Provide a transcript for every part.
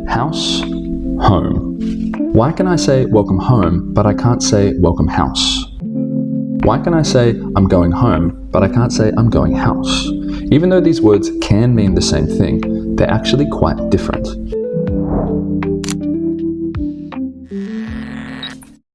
House, home. Why can I say welcome home, but I can't say welcome house? Why can I say I'm going home, but I can't say I'm going house? Even though these words can mean the same thing, they're actually quite different.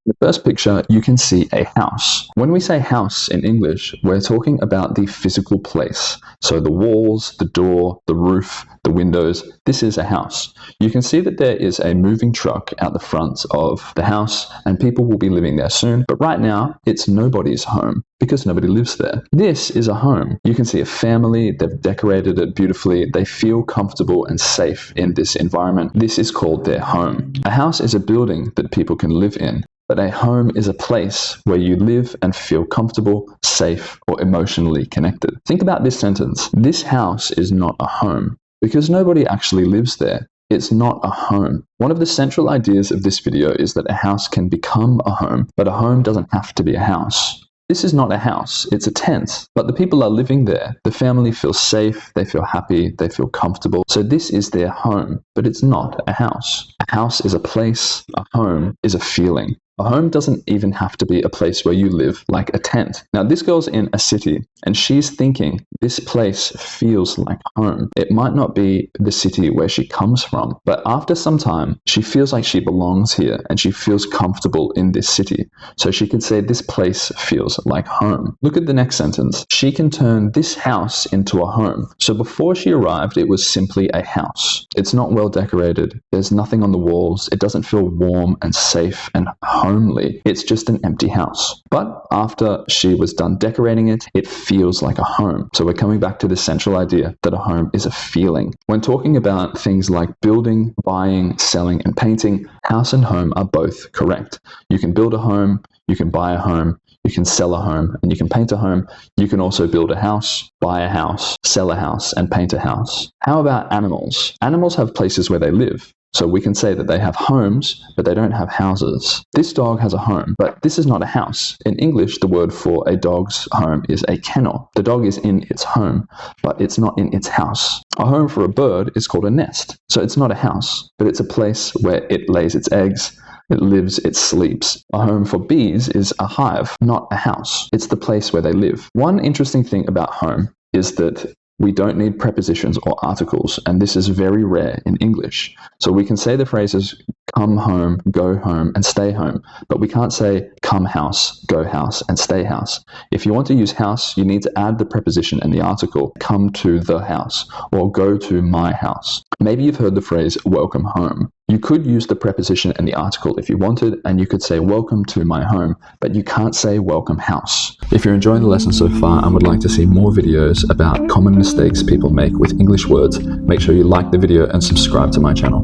In the first picture, you can see a house. When we say house in English, we're talking about the physical place. So the walls, the door, the roof, the windows, this is a house. You can see that there is a moving truck out the front of the house and people will be living there soon. But right now, it's nobody's home because nobody lives there. This is a home. You can see a family, they've decorated it beautifully, they feel comfortable and safe in this environment. This is called their home. A house is a building that people can live in. But a home is a place where you live and feel comfortable, safe, or emotionally connected. Think about this sentence. This house is not a home because nobody actually lives there. It's not a home. One of the central ideas of this video is that a house can become a home, but a home doesn't have to be a house. This is not a house, it's a tent, but the people are living there. The family feels safe, they feel happy, they feel comfortable. So this is their home, but it's not a house. A house is a place, a home is a feeling. A home doesn't even have to be a place where you live, like a tent. Now, this girl's in a city, and she's thinking, this place feels like home. It might not be the city where she comes from, but after some time, she feels like she belongs here, and she feels comfortable in this city. So she can say, this place feels like home. Look at the next sentence. She can turn this house into a home. So before she arrived, it was simply a house. It's not well decorated. There's nothing on the walls. It doesn't feel warm and safe and homely. It's just an empty house. But after she was done decorating it, it feels like a home. So we're coming back to the central idea that a home is a feeling. When talking about things like building, buying, selling, and painting, house and home are both correct. You can build a home, you can buy a home, you can sell a home, and you can paint a home. You can also build a house, buy a house, sell a house, and paint a house. How about animals? Animals have places where they live. So we can say that they have homes, but they don't have houses. This dog has a home, but this is not a house. In English, the word for a dog's home is a kennel. The dog is in its home, but it's not in its house. A home for a bird is called a nest. So it's not a house, but it's a place where it lays its eggs, it lives, it sleeps. A home for bees is a hive, not a house. It's the place where they live. One interesting thing about home is that we don't need prepositions or articles, and this is very rare in English. So we can say the phrases come home, go home, and stay home, but we can't say come house, go house, and stay house. If you want to use house, you need to add the preposition and the article, come to the house, or go to my house. Maybe you've heard the phrase welcome home. You could use the preposition and the article if you wanted, and you could say welcome to my home, but you can't say welcome house. If you're enjoying the lesson so far and would like to see more videos about common mistakes people make with English words, make sure you like the video and subscribe to my channel.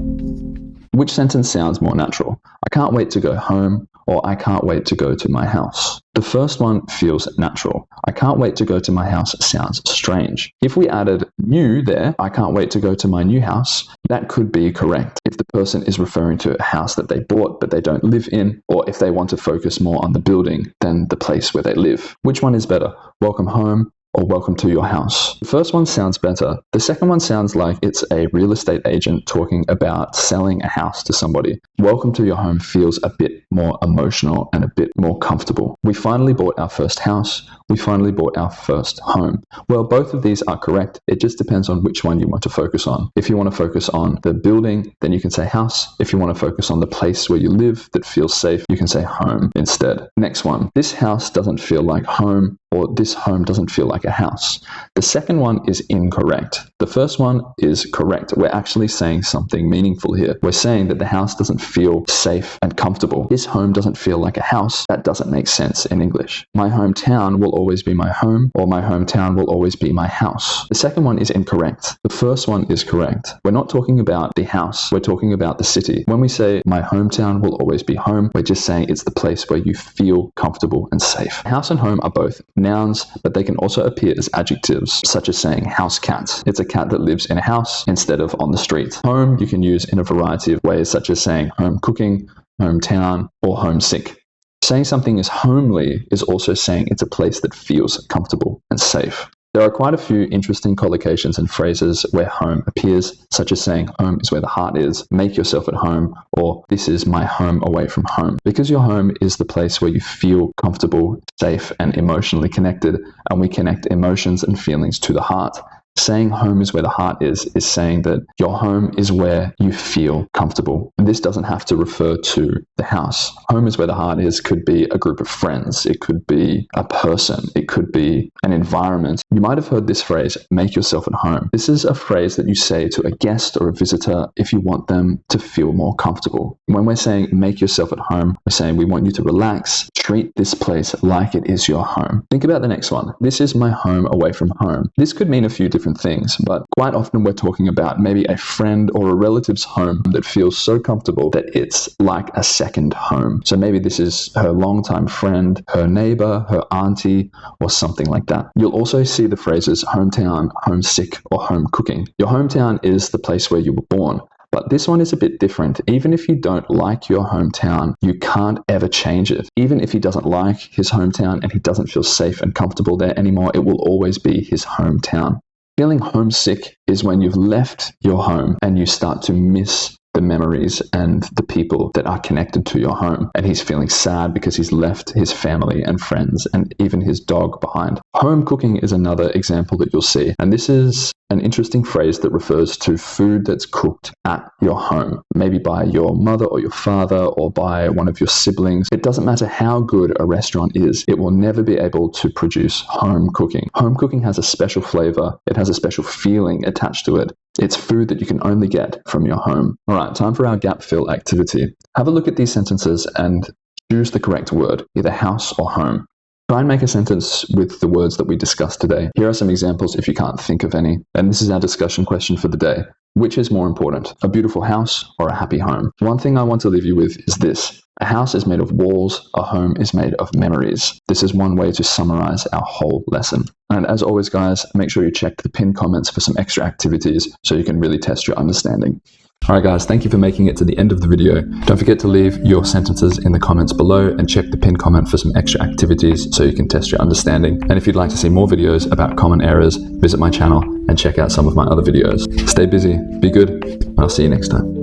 Which sentence sounds more natural? I can't wait to go home, or I can't wait to go to my house. The first one feels natural. I can't wait to go to my house sounds strange. If we added new there, I can't wait to go to my new house, that could be correct. If the person is referring to a house that they bought but they don't live in, or if they want to focus more on the building than the place where they live. Which one is better? Welcome home or welcome to your house? The first one sounds better. The second one sounds like it's a real estate agent talking about selling a house to somebody. Welcome to your home feels a bit more emotional and a bit more comfortable. We finally bought our first house. We finally bought our first home. Well, both of these are correct. It just depends on which one you want to focus on. If you want to focus on the building, then you can say house. If you want to focus on the place where you live that feels safe, you can say home instead. Next one. This house doesn't feel like home, or this home doesn't feel like a house. The second one is incorrect. The first one is correct. We're actually saying something meaningful here. We're saying that the house doesn't feel safe and comfortable. This home doesn't feel like a house. That doesn't make sense in English. My hometown will always be my home, or my hometown will always be my house. The second one is incorrect. The first one is correct. We're not talking about the house. We're talking about the city. When we say my hometown will always be home, we're just saying it's the place where you feel comfortable and safe. House and home are both nouns, but they can also appear as adjectives, such as saying house cat. It's a cat that lives in a house instead of on the street. Home you can use in a variety of ways, such as saying home cooking, hometown, or homesick. Saying something is homely is also saying it's a place that feels comfortable and safe. There are quite a few interesting collocations and phrases where home appears, such as saying home is where the heart is, make yourself at home, or this is my home away from home. Because your home is the place where you feel comfortable, safe, and emotionally connected, and we connect emotions and feelings to the heart. Saying home is where the heart is saying that your home is where you feel comfortable. And this doesn't have to refer to the house. Home is where the heart is could be a group of friends. It could be a person. It could be an environment. You might have heard this phrase, make yourself at home. This is a phrase that you say to a guest or a visitor if you want them to feel more comfortable. When we're saying make yourself at home, we're saying we want you to relax, treat this place like it is your home. Think about the next one. This is my home away from home. This could mean a few different things, but quite often we're talking about maybe a friend or a relative's home that feels so comfortable that it's like a second home. So maybe this is her longtime friend, her neighbor, her auntie, or something like that. You'll also see the phrases hometown, homesick, or home cooking. Your hometown is the place where you were born. But this one is a bit different. Even if you don't like your hometown, you can't ever change it. Even if he doesn't like his hometown and he doesn't feel safe and comfortable there anymore, it will always be his hometown. Feeling homesick is when you've left your home and you start to miss the memories and the people that are connected to your home. And he's feeling sad because he's left his family and friends and even his dog behind. Home cooking is another example that you'll see. And this is an interesting phrase that refers to food that's cooked at your home, maybe by your mother or your father or by one of your siblings. It doesn't matter how good a restaurant is, it will never be able to produce home cooking. Home cooking has a special flavor. It has a special feeling attached to it. It's food that you can only get from your home. All right, time for our gap fill activity. Have a look at these sentences and choose the correct word, either house or home. Try and make a sentence with the words that we discussed today. Here are some examples if you can't think of any. And this is our discussion question for the day. Which is more important, a beautiful house or a happy home? One thing I want to leave you with is this. A house is made of walls, a home is made of memories. This is one way to summarize our whole lesson. And as always, guys, make sure you check the pinned comments for some extra activities so you can really test your understanding. Alright guys, thank you for making it to the end of the video. Don't forget to leave your sentences in the comments below and check the pinned comment for some extra activities so you can test your understanding. And if you'd like to see more videos about common errors, visit my channel and check out some of my other videos. Stay busy, be good, and I'll see you next time.